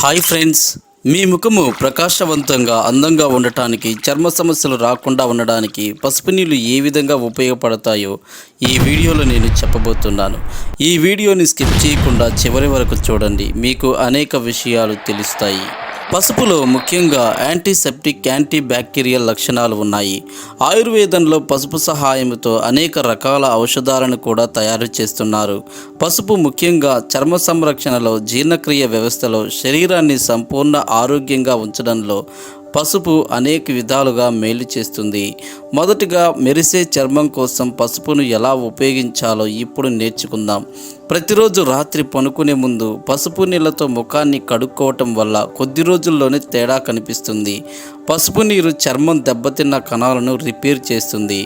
Hi friends, మీ ముఖము ప్రకాశవంతంగా అందంగా ఉండటానికి, చర్మ సమస్యలు రాకుండా ఉండడానికి పసుపు నీళ్ళు ఏ విధంగా ఉపయోగపడతాయో ఈ వీడియోలో నేను చెప్పబోతున్నాను. ఈ వీడియోని స్కిప్ చేయకుండా చివరి వరకు చూడండి, మీకు అనేక విషయాలు తెలుస్తాయి. పసుపులో ముఖ్యంగా యాంటీసెప్టిక్, యాంటీ బ్యాక్టీరియల్ లక్షణాలు ఉన్నాయి. ఆయుర్వేదంలో పసుపు సహాయంతో అనేక రకాల ఔషధాలను కూడా తయారు చేస్తున్నారు. పసుపు ముఖ్యంగా చర్మ సంరక్షణలో, జీర్ణక్రియ వ్యవస్థలో, శరీరాన్ని సంపూర్ణ ఆరోగ్యంగా ఉంచడంలో పసుపు అనేక విధాలుగా మేలు చేస్తుంది. మొదటిగా మెరిసే చర్మం కోసం పసుపును ఎలా ఉపయోగించాలో ఇప్పుడు నేర్చుకుందాం. ప్రతిరోజు రాత్రి పనుకునే ముందు పసుపు నీళ్ళతో ముఖాన్ని కడుక్కోవటం వల్ల కొద్ది రోజుల్లోనే తేడా కనిపిస్తుంది. పసుపు నీరు చర్మం దెబ్బతిన్న కణాలను రిపేర్ చేస్తుంది.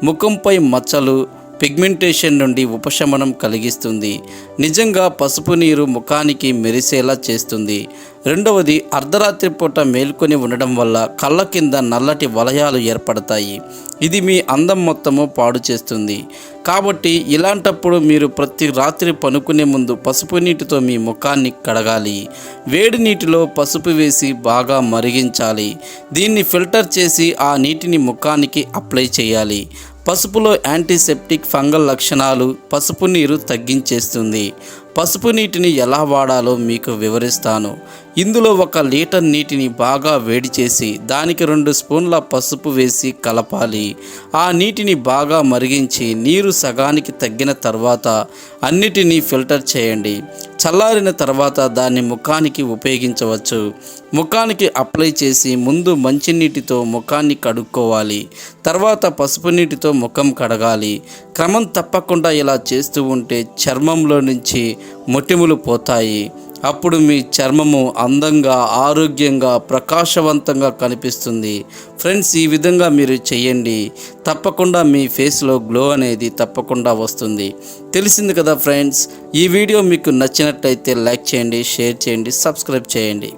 ముఖంపై మచ్చలు, పిగ్మెంటేషన్ నుండి ఉపశమనం కలిగిస్తుంది. నిజంగా పసుపు నీరు ముఖానికి మెరిసేలా చేస్తుంది. రెండవది, అర్ధరాత్రి పూట మేల్కొని ఉండడం వల్ల కళ్ళ కింద నల్లటి వలయాలు ఏర్పడతాయి. ఇది మీ అందం మొత్తము పాడు చేస్తుంది. కాబట్టి ఇలాంటప్పుడు మీరు ప్రతి రాత్రి పనుకునే ముందు పసుపు నీటితో మీ ముఖాన్ని కడగాలి. వేడి నీటిలో పసుపు వేసి బాగా మరిగించాలి. దీన్ని ఫిల్టర్ చేసి ఆ నీటిని ముఖానికి అప్లై చేయాలి. పసుపులో యాంటీసెప్టిక్, ఫంగల్ లక్షణాలు పసుపు నీరు తగ్గించేస్తుంది. పసుపు నీటిని ఎలా వాడాలో మీకు వివరిస్తాను. ఇందులో 1 లీటర్ నీటిని బాగా వేడి చేసి దానికి 2 స్పూన్ల పసుపు వేసి కలపాలి. ఆ నీటిని బాగా మరిగించి నీరు సగానికి తగ్గిన తర్వాత అన్నిటినీ ఫిల్టర్ చేయండి. చల్లారిన తర్వాత దాన్ని ముఖానికి ఉపయోగించవచ్చు. ముఖానికి అప్లై చేసి ముందు మంచినీటితో ముఖాన్ని కడుక్కోవాలి. తర్వాత పసుపు నీటితో ముఖం కడగాలి. క్రమం తప్పకుండా ఇలా చేస్తూ ఉంటే చర్మంలో నుంచి మొటిమలు పోతాయి. అప్పుడు మీ చర్మము అందంగా, ఆరోగ్యంగా, ప్రకాశవంతంగా కనిపిస్తుంది. ఫ్రెండ్స్, ఈ విధంగా మీరు చేయండి. తప్పకుండా మీ ఫేస్లో గ్లో అనేది తప్పకుండా వస్తుంది. తెలిసింది కదా ఫ్రెండ్స్. ఈ వీడియో మీకు నచ్చినట్లయితే లైక్ చేయండి, షేర్ చేయండి, సబ్స్క్రైబ్ చేయండి.